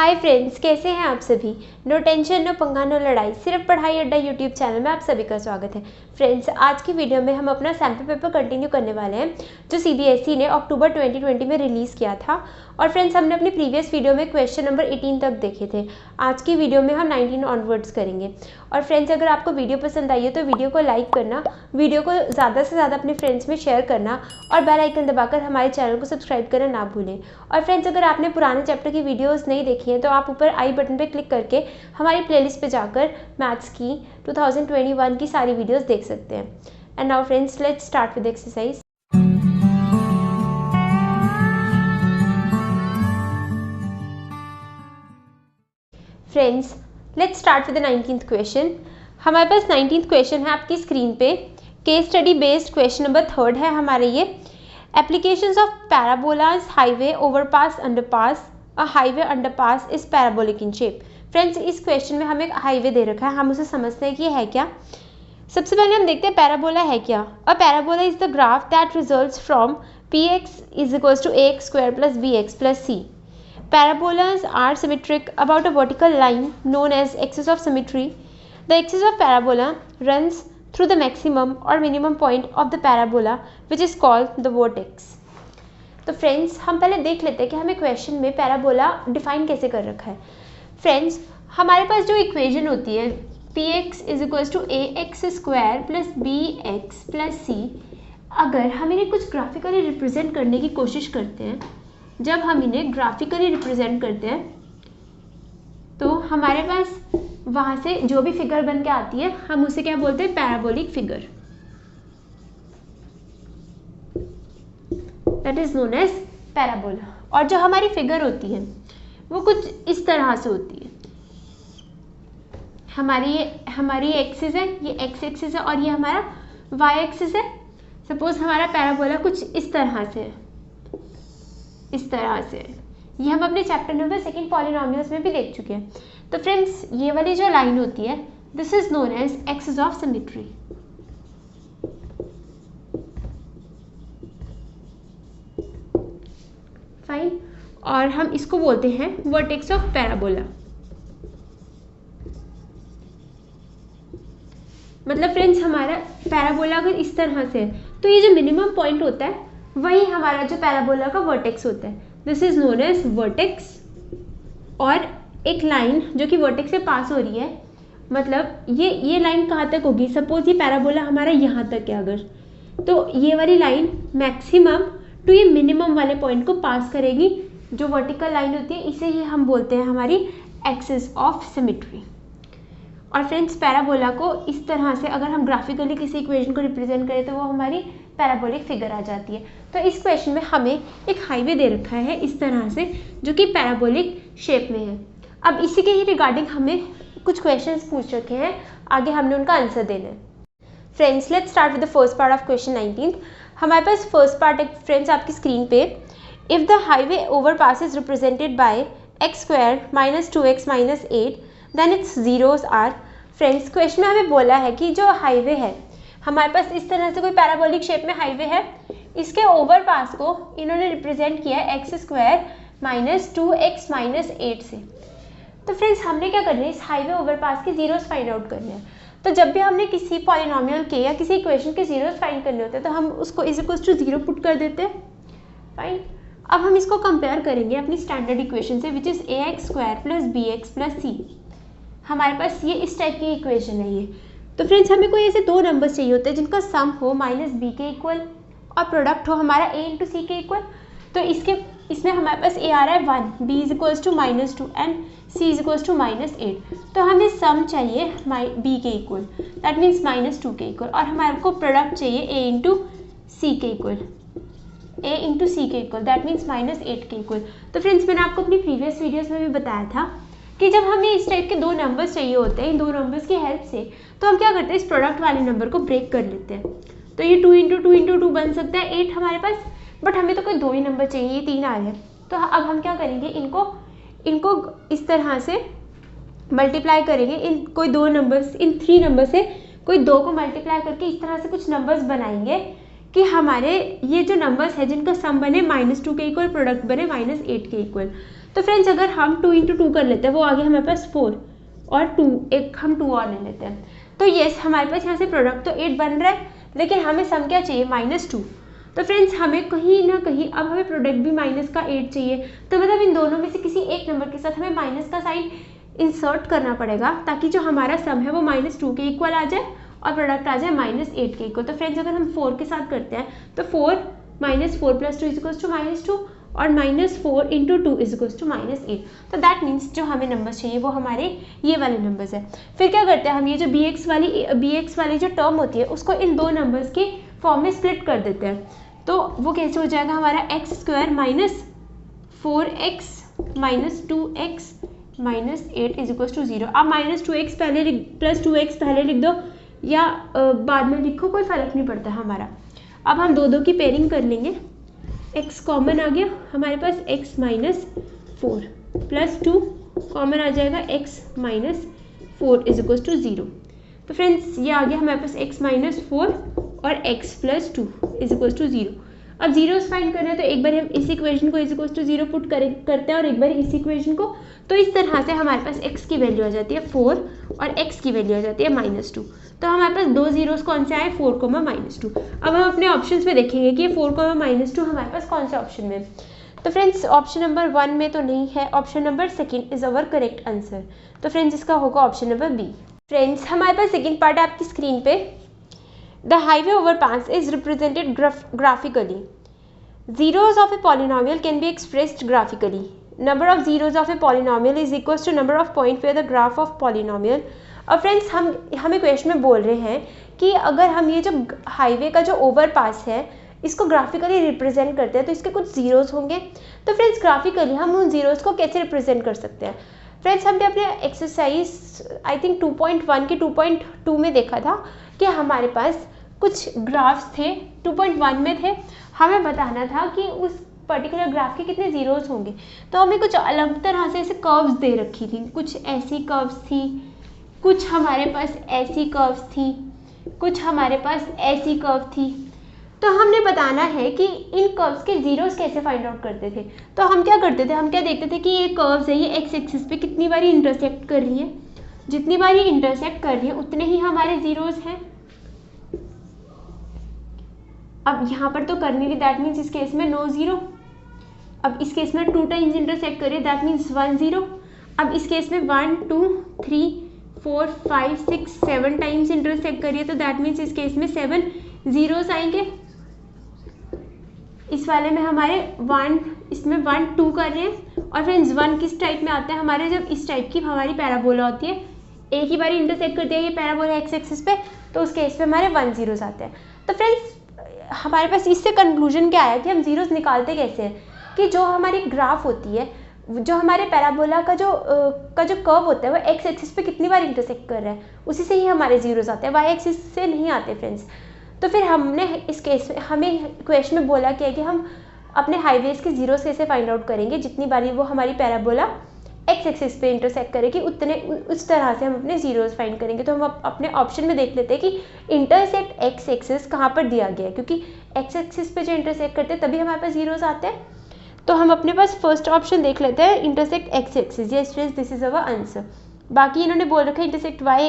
Hi friends, कैसे हैं आप सभी। नो टेंशन, नो पंगा, नो लड़ाई, सिर्फ पढ़ाई अड्डा यूट्यूब चैनल में आप सभी का स्वागत है। फ्रेंड्स, आज की वीडियो में हम अपना सैम्पल पेपर कंटिन्यू करने वाले हैं जो सीबीएसई ने अक्टूबर 2020 में रिलीज़ किया था। और फ्रेंड्स, हमने अपनी प्रीवियस वीडियो में क्वेश्चन नंबर 18 तक देखे थे। आज की वीडियो में हम 19 ऑनवर्ड्स करेंगे। और फ्रेंड्स, अगर आपको वीडियो पसंद आई है तो वीडियो को लाइक करना, वीडियो को ज़्यादा से ज़्यादा अपने फ्रेंड्स में शेयर करना और बेल आइकन दबाकर हमारे चैनल को सब्सक्राइब करना ना भूलें। और फ्रेंड्स, अगर आपने पुराने चैप्टर की वीडियोस नहीं देखी हैं तो आप ऊपर आई बटन पे क्लिक करके हमारी प्लेलिस्ट पे जाकर मैथ्स की 2021 की सारी वीडियोस देख सकते हैं। And now friends, let's start with exercise. Friends, let's start with the 19th question. हमारे पास 19th क्वेश्चन है आपकी स्क्रीन पे। Case study based question number 3 है हमारे ये। Applications of parabolas, highway, overpass, underpass. A highway underpass is parabolic in shape. Friends, इस question में हमें एक हाईवे दे रखा है, हम उसे समझते हैं कि ये है क्या। सबसे पहले हम देखते हैं पैराबोला है क्या। A parabola is the graph that results from p x is equals to a x square plus b x plus c. Parabolas are symmetric about a vertical line known as axis of symmetry. The axis of parabola runs through the maximum or minimum point of the parabola, which is called the vertex. तो friends, हम पहले देख लेते हैं कि हमें question में parabola define कैसे कर रखा है। फ्रेंड्स, हमारे पास जो इक्वेशन होती है p x is equals to a x square plus b x plus c, अगर हम इन्हें कुछ ग्राफिकली रिप्रेजेंट करने की कोशिश करते हैं, जब हम इन्हें ग्राफिकली रिप्रेजेंट करते हैं तो हमारे पास वहाँ से जो भी फिगर बन के आती है हम उसे क्या बोलते हैं, parabolic figure, that is known as parabola. और जो हमारी फिगर होती है वो कुछ इस तरह से होती है। हमारी एक्सिस है, ये एक्स एक्सिस है और ये हमारा वाई एक्सिस है। सपोज हमारा पैराबोला कुछ इस तरह से है, इस तरह से। ये हम अपने चैप्टर नंबर 2 पॉलिनोमियल्स में भी देख चुके हैं। तो फ्रेंड्स, ये वाली जो लाइन होती है this is known as axis of symmetry. Fine. और हम इसको बोलते हैं वर्टेक्स ऑफ पैराबोला। मतलब फ्रेंड्स, हमारा पैराबोला अगर इस तरह से है तो ये जो मिनिमम पॉइंट होता है वही हमारा जो पैराबोला का वर्टेक्स होता है। This is known as vertex. और एक लाइन जो कि वर्टेक्स से पास हो रही है, मतलब ये लाइन कहाँ तक होगी। सपोज ये पैराबोला हमारा यहाँ तक है अगर, तो ये वाली लाइन मैक्सिमम टू ये मिनिमम वाले पॉइंट को पास करेगी। जो वर्टिकल लाइन होती है इसे ही हम बोलते हैं हमारी एक्सिस ऑफ सिमेट्री। और फ्रेंड्स, पैराबोला को इस तरह से अगर हम ग्राफिकली किसी इक्वेशन को रिप्रेजेंट करें तो वो हमारी पैराबोलिक फिगर आ जाती है। तो इस क्वेश्चन में हमें एक हाईवे दे रखा है इस तरह से जो कि पैराबोलिक शेप में है। अब इसी के ही रिगार्डिंग हमें कुछ क्वेश्चंस पूछ रखे हैं, आगे हमने उनका आंसर देना है। Friends, let's start with the first part of question 19। हमारे पास फर्स्ट पार्ट है फ्रेंड्स आपकी स्क्रीन पे। If the highway overpass is represented by x square minus 2x minus 8 then its zeros are. Friends, question में हमें बोला है कि जो हाईवे है हमारे पास इस तरह से कोई पैराबोलिक शेप में हाईवे है, इसके ओवरपास को इन्होंने रिप्रेजेंट किया है x square minus 2x minus 8 से। तो फ्रेंड्स, हमने क्या करना है, इस हाईवे ओवरपास के जीरोस फाइंड आउट करने हैं। तो जब भी हमने किसी पॉलिनोमियल के या किसी इक्वेशन के जीरोस फाइंड करने होते हैं तो हम उसको इज इक्वल्स टू 0 पुट कर देते हैं। फाइन। अब हम इसको कंपेयर करेंगे अपनी स्टैंडर्ड इक्वेशन से which is a x square plus b x plus c. हमारे पास ये इस टाइप की इक्वेशन है ये। तो फ्रेंड्स, हमें कोई ऐसे दो नंबर्स चाहिए होते हैं जिनका सम हो माइनस बी के इक्वल और प्रोडक्ट हो हमारा ए इंटू सी के इक्वल। तो इसमें हमारे पास ए आ रहा है 1, b is equals to minus 2 and c is equals to minus 8। तो हमें सम चाहिए बी के इक्वल, दैट मीन्स माइनस 2 के इक्वल, और हमारे को प्रोडक्ट चाहिए ए इंटू सी के इक्वल, ए इंटू सी के इक्वल, दैट मीन्स माइनस 8 के इक्वल। तो फ्रेंड्स, मैंने आपको अपनी प्रीवियस वीडियोज़ में भी बताया था कि जब हमें इस टाइप के दो नंबर्स चाहिए होते हैं, इन दो नंबर्स की हेल्प से, तो हम क्या करते हैं, इस प्रोडक्ट वाले नंबर को ब्रेक कर लेते हैं। तो ये 2 इंटू 2 इंटू 2 बन सकता है 8 हमारे पास, बट हमें तो कोई दो ही नंबर चाहिए, ये 3 आए हैं। तो अब हम क्या करेंगे, इनको इस तरह से मल्टीप्लाई करेंगे। इन कोई दो नंबर्स, इन 3 नंबर से कोई 2 को मल्टीप्लाई करके इस तरह से कुछ नंबर्स बनाएंगे कि हमारे ये जो नंबर्स है जिनका सम बने -2 के इक्वल, प्रोडक्ट बने -8 के इक्वल। तो फ्रेंड्स अगर हम 2 × 2 कर लेते हैं, वो आ गया हमारे पास 4 और 2, एक हम 2 और ले लेते हैं, तो येस हमारे पास यहाँ से प्रोडक्ट तो 8 बन रहा है, लेकिन हमें सम क्या चाहिए, -2। तो फ्रेंड्स हमें कहीं ना कहीं अब हमें प्रोडक्ट भी माइनस का 8 चाहिए, तो मतलब इन दोनों में से किसी एक नंबर के साथ हमें माइनस का साइन इंसर्ट करना पड़ेगा, ताकि जो हमारा सम है वो -2 के इक्वल आ जाए और प्रोडक्ट आ जाए -8 के इक्वल। तो फ्रेंड्स अगर हम 4 के साथ करते हैं तो 4 - 4 + 2 = -2 और -4 × 2 = -8। तो दैट मीन्स जो हमें नंबर्स चाहिए वो हमारे ये वाले नंबर्स है। फिर क्या करते हैं हम, ये जो bx वाली जो टर्म होती है उसको इन दो नंबर्स के फॉर्म में स्प्लिट कर देते हैं। तो वो कैसे हो जाएगा हमारा x² - 4x - 2x - 8 = 0। अब -2x पहले +2x पहले लिख दो या बाद में लिखो, कोई फ़र्क नहीं पड़ता हमारा। अब हम दो की पेयरिंग कर लेंगे, x कॉमन आ गया हमारे पास, x - 4 + 2 कॉमन आ जाएगा, x - 4 = 0। तो फ्रेंड्स ये आ गया हमारे पास x - 4 और x + 2 = 0। अब जीरोस फाइंड करना है तो एक बार हम इस इक्वेशन को =0 पुट करते हैं और एक बार इस इक्वेशन को, तो इस तरह से हमारे पास x की वैल्यू आ जाती है 4 और x की वैल्यू आ जाती है -2। तो हमारे पास दो जीरोस कौन से आए, 4, -2। अब हम अपने ऑप्शंस में देखेंगे कि ये 4, -2 हमारे पास कौन से ऑप्शन में। तो फ्रेंड्स ऑप्शन नंबर 1 में तो नहीं है, option number 2 is our correct answer. तो फ्रेंड्स इसका होगा ऑप्शन नंबर बी। फ्रेंड्स हमारे पास सेकेंड पार्ट है आपकी स्क्रीन पे। The highway overpass is represented graphically. Zeros of a polynomial can be expressed graphically. Number of zeros of a polynomial is equals to number of point where the graph of polynomial. अब friends हम equation में बोल रहे हैं कि अगर हम ये जो हाईवे का जो ओवरपास है इसको ग्राफिकली रिप्रेजेंट करते हैं तो इसके कुछ जीरोस होंगे। तो फ्रेंड्स ग्राफिकली हम उन जीरोस को कैसे रिप्रेजेंट कर सकते हैं। फ्रेंड्स हमने अपने एक्सरसाइज आई थिंक 2.1 के 2.2 में देखा था कि हमारे पास कुछ ग्राफ्स थे, 2.1 में थे, हमें बताना था कि उस पर्टिकुलर ग्राफ के कितने जीरोस होंगे। तो हमें कुछ अलग तरह से ऐसे कर्व्स दे रखी थी, कुछ ऐसी कर्व्स थी, कुछ हमारे पास ऐसी कर्व्स थी, कुछ हमारे पास ऐसी कर्व थी। तो हमने बताना है कि इन कर्व्स के जीरोस कैसे फाइंड आउट करते थे। तो हम क्या करते थे, हम क्या देखते थे कि ये कर्व्स है, ये एक्स एक्सिस पे कितनी बारी इंटरसेक्ट कर रही है, जितनी बारी इंटरसेक्ट कर रही है उतने ही हमारे जीरोस हैं। अब यहाँ पर तो करनी थी, दैट मीन्स इस केस में नो जीरो। अब इस केस में 2 टाइम्स इंटरसेक्ट करिए, दैट मीन्स 1 0। अब इस केस में 1 2 3 4 5 6 7 टाइम्स इंटरसेक्ट करिए, तो दैट मीन्स इस केस में 7 जीरोस आएंगे। इस वाले में हमारे 1, इसमें 1 2 कर रहे हैं। और फ्रेंड्स 1 किस टाइप में आता है हमारे, जब इस टाइप की हमारी पैराबोला होती है, एक ही बारी इंटरसेक्ट करती है ये पैराबोला एक्स एक्सिस पे, तो उस केस पे हमारे 1 जीरोस आते हैं। तो फ्रेंड्स हमारे पास इससे कंक्लूजन क्या आया कि हम जीरोस निकालते कैसे हैं, कि जो हमारी ग्राफ होती है, जो हमारे पैराबोला का जो कर्व होता है वो एक्स एक्सिस पे कितनी बार इंटरसेक्ट कर रहा है, उसी से ही हमारे जीरोस आते हैं, वाई एक्सिस से नहीं आते फ्रेंड्स। तो फिर हमने इस केस में हमें क्वेश्चन में बोला क्या है कि हम अपने हाईवेज के जीरोस कैसे फाइंड आउट करेंगे, जितनी बारी वो हमारी पैराबोला एक्स एक्सिस पे इंटरसेक्ट करेगी उस तरह से हम अपने जीरोस फाइंड करेंगे। तो हम अपने ऑप्शन में देख लेते हैं कि इंटरसेक्ट एक्स एक्सिस कहाँ पर दिया गया है, क्योंकि एक्स एक्सिस पे जो इंटरसेक्ट करते हैं तभी हमारे पास जीरोस आते हैं। तो हम अपने पास फर्स्ट ऑप्शन देख लेते हैं, intersect x axis. Yes friends this is our answer. बाकी इन्होंने बोल रखा है इंटरसेक्ट वाई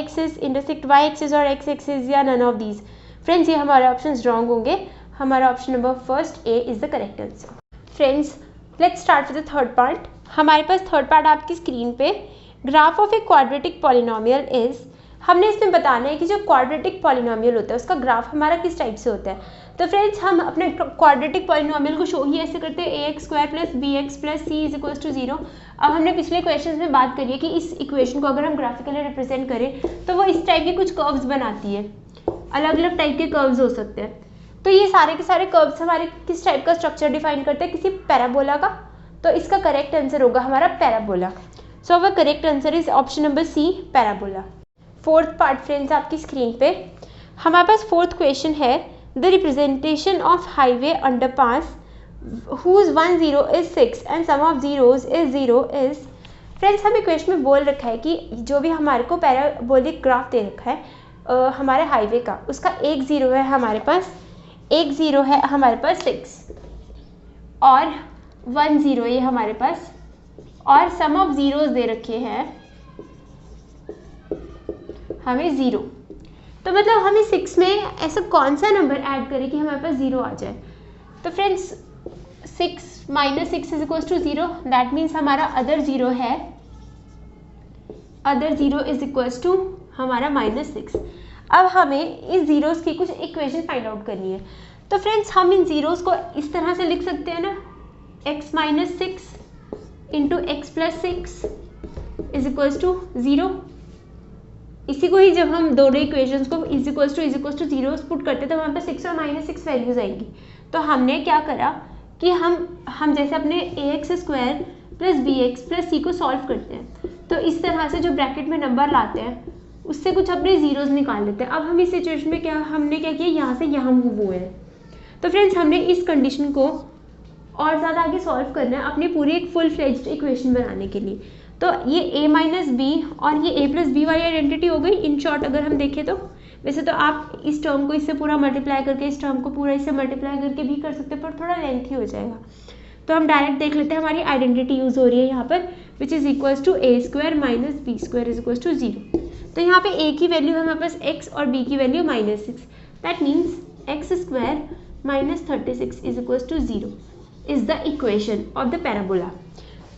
एक्सिस और एक्स एक्सिस या नन ऑफ दीज। फ्रेंड्स ये हमारे ऑप्शन रॉन्ग होंगे, हमारा option number first A is the correct answer. Friends let's start with the third part. हमारे पास थर्ड पार्ट आपकी स्क्रीन पे, graph of a quadratic polynomial is. हमने इसमें बताना है कि जो क्वाड्रेटिक पॉलिनोमियल होता है उसका ग्राफ हमारा किस टाइप से होता है। तो फ्रेंड्स हम अपने क्वाड्रेटिक पॉलिनोमियल को शो ही ऐसे करते हैं, ax² + bx + c = 0। अब हमने पिछले क्वेश्चन में बात करी है कि इस इक्वेशन को अगर हम ग्राफिकली रिप्रेजेंट करें तो वो इस टाइप के कुछ कर्व्स बनाती है, अलग अलग टाइप के कर्व्स हो सकते हैं। तो ये सारे के सारे कर्व्स हमारे किस टाइप का स्ट्रक्चर डिफाइन करते हैं, किसी पैराबोला का। तो इसका करेक्ट आंसर होगा हमारा parabola. So our correct answer is option number c, parabola. Fourth part friends आपकी स्क्रीन पे, हमारे पास फोर्थ क्वेश्चन है, the representation of highway underpass whose 1 0 is 6 and sum of zeros is 0 is। Friends हमें question में बोल रखा है कि जो भी हमारे को पैराबोलिक ग्राफ दे रखा है हमारे हाईवे का, उसका एक ज़ीरो है हमारे पास, एक 0 है हमारे पास 6 और 1 0 ये हमारे पास, और सम ऑफ ज़ीरोज़ दे रखे हैं हमें 0। तो मतलब हमें 6 में ऐसा कौन सा नंबर ऐड करें कि हमारे पास 0 आ जाए। तो friends 6 minus 6 is equal to 0, that means हमारा अदर 0 है, अदर 0 इज इक्वल टू हमारा -6। अब हमें इस ज़ीरोज़ की कुछ इक्वेशन फाइंड आउट करनी है। तो फ्रेंड्स हम इन ज़ीरोज़ को इस तरह से लिख सकते हैं ना, x minus 6 into x plus 6 is equal to 0। इसी को ही जब हम दोनों इक्वेशंस को is equal to zero put करते हैं तो हमारे पास 6 और -6 वैल्यूज आएंगी। तो हमने क्या करा कि हम जैसे अपने ax² plus bx plus c को सॉल्व करते हैं, तो इस तरह से जो ब्रैकेट में नंबर लाते हैं उससे कुछ अपने ज़ीरोज़ निकाल लेते हैं। अब हम इस सिचुएशन में हमने क्या किया, यहाँ से यहाँ मूव हुए हैं। तो फ्रेंड्स हमने इस कंडीशन को और ज़्यादा आगे सॉल्व करना है अपनी पूरी एक फुल फ्लेज्ड इक्वेशन बनाने के लिए। तो ये a माइनस बी और ये a प्लस बी वाली आइडेंटिटी हो गई। इन शॉर्ट अगर हम देखें तो वैसे तो आप इस टर्म को इससे पूरा मल्टीप्लाई करके, इस टर्म को पूरा इससे मल्टीप्लाई करके भी कर सकते हैं, पर थोड़ा लेंथी हो जाएगा। तो हम डायरेक्ट देख लेते हैं हमारी आइडेंटिटी यूज़ हो रही है यहाँ पर, which is equals to a² minus b² is equals to 0। तो यहाँ पे a की वैल्यू है हमारे पास x और b की value -6, that means x² minus 36 is equals to 0 is the equation of the parabola.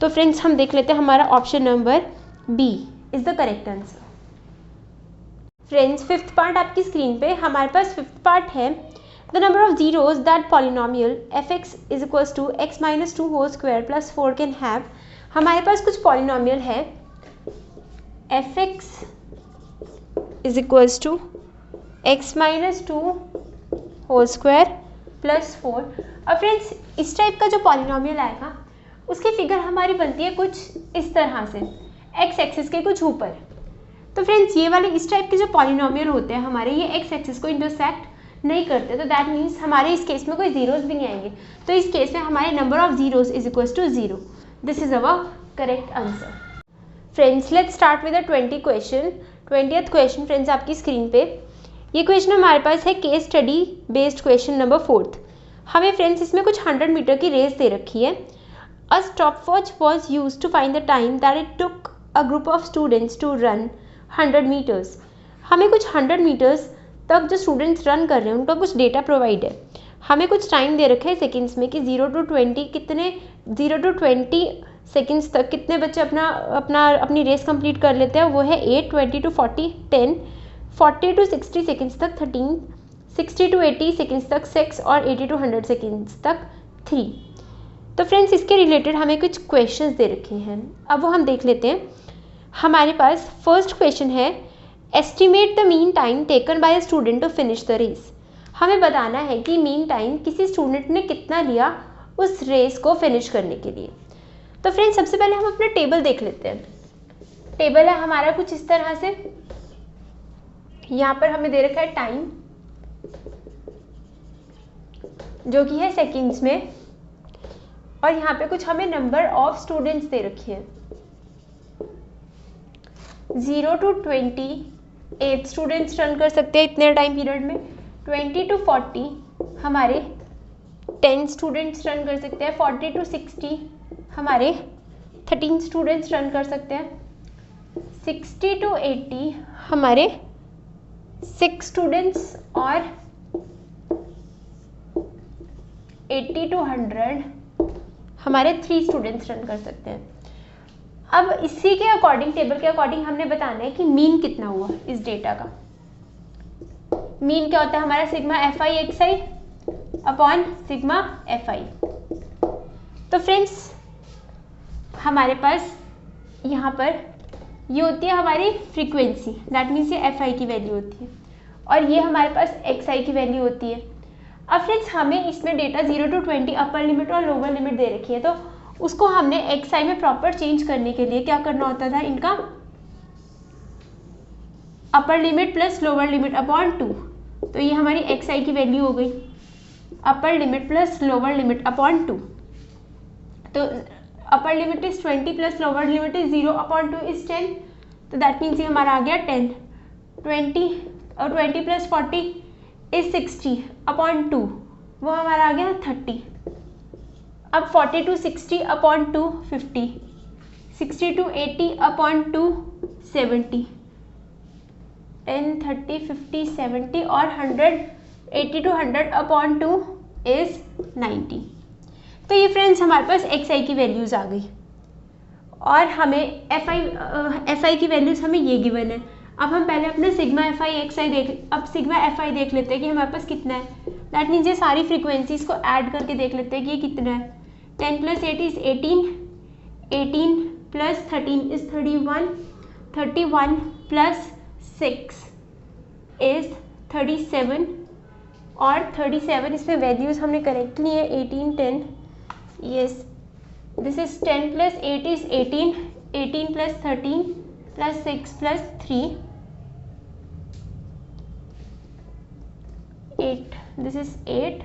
तो फ्रेंड्स हम देख लेते हैं हमारा option number b is the correct answer. Friends fifth part आपकी स्क्रीन पे हमारे पास फिफ्थ पार्ट है, the number of zeros that polynomial f(x) is equals to x minus 2 whole square plus 4 can have. हमारे पास कुछ पॉलिनोमियल है f(x) is equals to x minus 2 whole square plus 4। अब फ्रेंड्स इस टाइप का जो polynomial आएगा उसकी फिगर हमारी बनती है कुछ इस तरह से, x एक्सिस के कुछ ऊपर। तो फ्रेंड्स ये वाले इस टाइप के जो पॉलिनोमियल होते हैं हमारे, ये x एक्सिस को इंटरसेक्ट नहीं करते, तो दैट मीन्स हमारे इस केस में कोई जीरोस भी नहीं आएंगे। तो इस केस में हमारे number of zeros is equal to 0। This is our correct answer. Friends let's start with the 20th question friends आपकी स्क्रीन पे। ये क्वेश्चन हमारे पास है case study based question number 4। हमें फ्रेंड्स इसमें कुछ 100 मीटर की रेस दे रखी है। A stopwatch was used to find the time that it took a group of students to run 100 meters. हमें कुछ 100 मीटर्स तक जो स्टूडेंट्स रन कर रहे हैं उनका कुछ डेटा प्रोवाइड है। हमें कुछ टाइम दे रखा है सेकंड्स में कि 0 to 20 सेकंड्स तक कितने बच्चे अपनी रेस कंप्लीट कर लेते हैं। वो है 8, 20 to 40 10, 40 to 60 सेकंड्स तक 13, 60 to 80 सेकंड्स तक 6 और 80 to 100 सेकंड्स तक 3। तो फ्रेंड्स इसके रिलेटेड हमें कुछ क्वेश्चंस दे रखे हैं, अब वो हम देख लेते हैं। हमारे पास फर्स्ट क्वेश्चन है estimate the mean time taken by a student to finish the race. हमें बताना है कि मीन टाइम किसी स्टूडेंट ने कितना लिया उस रेस को फिनिश करने के लिए। तो फ्रेंड्स सबसे पहले हम अपना टेबल देख लेते हैं। टेबल है हमारा कुछ इस तरह से, यहाँ पर हमें दे रखा है टाइम जो कि है सेकेंड्स में, और यहाँ पे कुछ हमें नंबर ऑफ स्टूडेंट्स दे रखी है। 0 to 20 8 स्टूडेंट्स रन कर सकते हैं इतने टाइम पीरियड में। 20 to 40 हमारे 10 स्टूडेंट्स रन कर सकते हैं। 40 to 60 हमारे 13 स्टूडेंट्स रन कर सकते हैं। 60 to 80 हमारे 6 स्टूडेंट्स, और 80 to 100 हमारे 3 स्टूडेंट्स रन कर सकते हैं। अब इसी के अकॉर्डिंग, टेबल के अकॉर्डिंग हमने बताना है कि मीन कितना हुआ इस डेटा का। मीन क्या होता है हमारा, sigma fi xi upon sigma fi। तो फ्रेंड्स हमारे पास यहाँ पर ये होती है हमारी फ्रीक्वेंसी, दैट मीन्स ये fi की वैल्यू होती है, और ये हमारे पास xi की वैल्यू होती है। अब फ्रेंड्स हमें इसमें डेटा 0 to 20 अपर लिमिट और लोअर लिमिट दे रखी है, तो उसको हमने xi में प्रॉपर चेंज करने के लिए क्या करना होता था, इनका upper limit plus lower limit upon 2। तो ये हमारी xi की वैल्यू हो गई, upper limit plus lower limit upon 2। तो upper limit is 20 plus lower limit is 0 upon 2 is 10, तो दैट मीन्स ये हमारा आ गया 10। 20 और 20 प्लस 40 इज 60 अपॉन 2, वो हमारा आ गया 30। अब 40 to 60 अपॉन 2 50, 60 to 80 अपॉन 2 70, 10 30 50 70 और 100 80 to 100 अपॉन 2 इज 90। तो ये फ्रेंड्स हमारे पास एक्स आई की वैल्यूज़ आ गई और हमें एफ आई की वैल्यूज़ हमें ये गिवन है। अब हम पहले अपना सिग्मा एफ आई एक्स आई अब सिग्मा एफ आई देख लेते हैं कि हमारे पास कितना है। दैट मीन्स ये सारी फ्रीक्वेंसीज को ऐड करके देख लेते हैं कि ये कितना है। 10 + 8 इज 18, 18 + 13 इज 31, 31 + 6 इज 37 और 37 इसमें वैल्यूज़ हमने करेक्ट ली है 18 10। Yes, this is 10 + 8 is 18, 18 + 13 + 6 + 3 8, this is 8,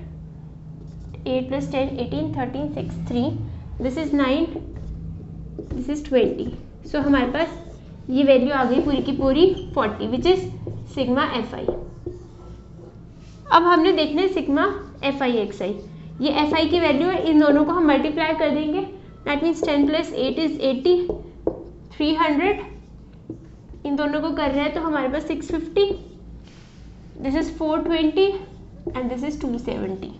8 + 10 18 13 6 3, this is 9, this is 20। सो हमारे पास ये वैल्यू आ गई पूरी की पूरी 40 which is sigma F I. अब हमने देखना है सिग्मा एफ आई एक्स आई। ये एफ आई की वैल्यू है, इन दोनों को हम मल्टीप्लाई कर देंगे। दैट मीन्स 10 + 8 इज 80, 300, इन दोनों को कर रहे हैं तो हमारे पास 650, this is 420 and this is 270।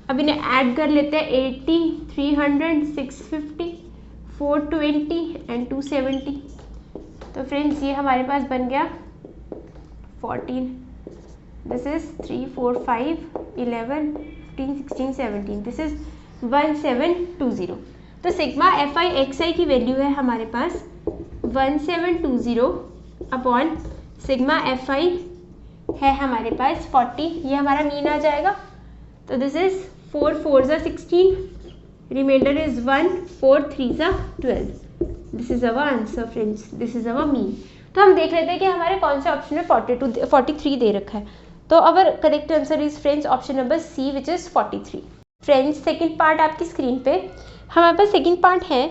अब इन्हें ऐड कर लेते हैं 80, 300, 650, 420 एंड 270। तो फ्रेंड्स ये हमारे पास बन गया 14, दिस इज 3 4 5 11 15 16 17, दिस इज 1720। तो सिग्मा एफ आई एक्स आई की वैल्यू है हमारे पास 1720 अपॉन सिग्मा एफ आई है हमारे पास 40, ये हमारा मीन आ जाएगा। तो this is 4 4 = 16, reminder is 1, 4 3 = 12। This is our answer friends, this is our mean. तो हम देख लेते हैं कि हमारे कौन से ऑप्शन में 43 दे रखा है। तो our correct answer is friends option number C which is 43। Friends second part आपकी स्क्रीन पे हमारे पास सेकेंड पार्ट है,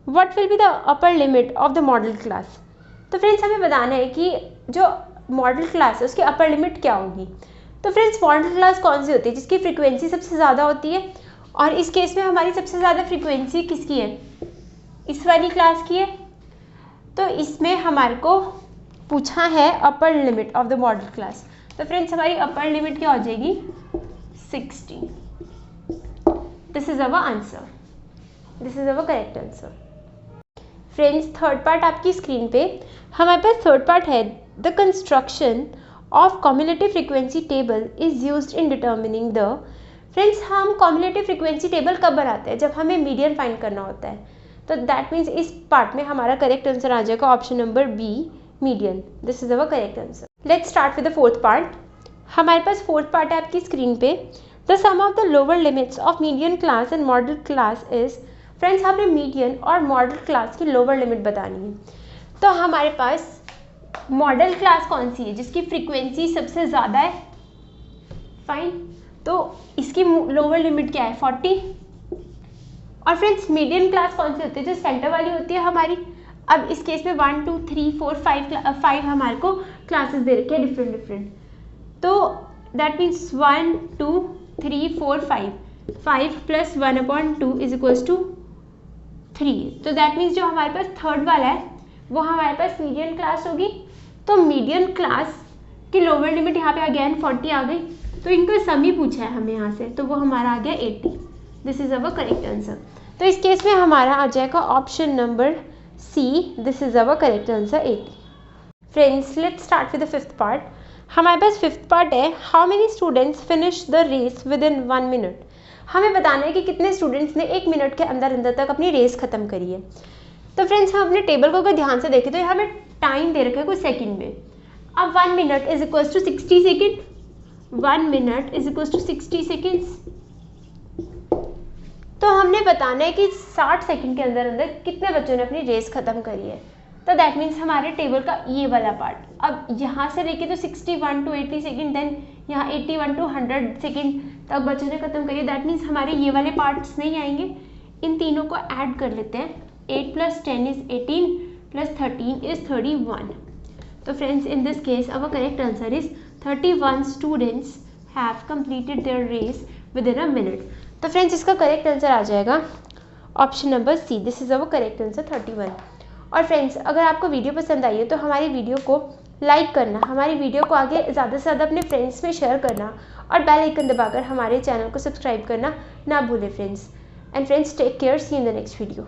what will be the upper limit of the modal class. तो फ्रेंड्स हमें बताना है कि जो मॉडल क्लास है उसकी अपर लिमिट क्या होगी। तो फ्रेंड्स मॉडल क्लास कौन सी होती है जिसकी फ्रीक्वेंसी सबसे ज़्यादा होती है, और इस केस में हमारी सबसे ज़्यादा फ्रीक्वेंसी किसकी है, इस वाली क्लास की है। तो इसमें हमारे को पूछा है अपर limit of the modal class. तो फ्रेंड्स हमारी अपर लिमिट क्या हो जाएगी 60। This is our answer, this is our correct answer. Friends third part आपकी स्क्रीन पे हमारे पास थर्ड पार्ट है, the construction of cumulative frequency table is used in determining the. Friends हम कम्युलेटिव फ्रीक्वेंसी टेबल कब बनाते हैं, जब हमें मीडियन फाइंड करना होता है। तो दैट मीन्स इस पार्ट में हमारा करेक्ट आंसर आ जाएगा option number B, median. This is our correct answer. Let's start with the fourth part. हमारे पास फोर्थ पार्ट है आपकी स्क्रीन पे, the sum of the lower limits of median class and modal class is. Friends हमने median और modal class की lower limit बतानी है। तो हमारे पास मॉडल क्लास कौन सी है जिसकी फ्रीक्वेंसी सबसे ज़्यादा है, फाइन। तो इसकी लोअर लिमिट क्या है 40। और फ्रेंड्स मीडियन क्लास कौन सी होती है, जो सेंटर वाली होती है हमारी। अब इस केस में 1 2 3 4 5 हमारे को क्लासेस दे रखे हैं डिफरेंट डिफरेंट। तो that means 1 2 3 4 5, 5 + 1/2 is equals to 3। तो दैट मीन्स जो हमारे पास थर्ड वाला है वो हमारे पास मीडियन क्लास होगी। तो मीडियन क्लास की लोअर लिमिट यहाँ पे अगेन 40 आ गई। तो इनका सम ही पूछा है हमें यहाँ से, तो वो हमारा आ गया 80। This is our correct answer. तो इस केस में हमारा आ जाएगा option number C, this is our correct answer 80। Friends let's start with the fifth part. हमारे पास फिफ्थ पार्ट है, how many students finish the race within 1 minute. हमें बताना है कि कितने स्टूडेंट्स ने 1 मिनट के अंदर अंदर तक अपनी रेस खत्म करी है। तो फ्रेंड्स हम अपने टेबल को अगर ध्यान से देखें तो हमें टाइम दे रखा है कुछ सेकंड में। अब 1 minute is equals to 60 second, 1 minute is equals to 60 seconds. तो हमने बताना है कि 60 सेकंड के अंदर अंदर कितने बच्चों ने अपनी रेस खत्म करी है। तो दैट मीन्स हमारे टेबल का ये वाला पार्ट, अब यहाँ से लेके तो 61 to 80 सेकेंड, देन यहाँ 81 to 100 सेकेंड तक बच्चों ने खत्म करी है। दैट मीन्स हमारे ये वाले पार्ट्स नहीं आएंगे। इन तीनों को ऐड कर लेते हैं। 8 + 10 इज 18 + 13 इज 31। तो friends in this case our correct answer is 31 students have completed their race within a minute. तो फ्रेंड्स इसका करेक्ट आंसर आ जाएगा option number C, this is our correct answer 31। और friends अगर आपको video पसंद आई है तो हमारी वीडियो को लाइक करना, हमारी वीडियो को आगे ज़्यादा से ज़्यादा अपने फ्रेंड्स में शेयर करना और बेल आइकन दबाकर हमारे चैनल को सब्सक्राइब करना ना भूलें friends. And friends take care, see in the next video.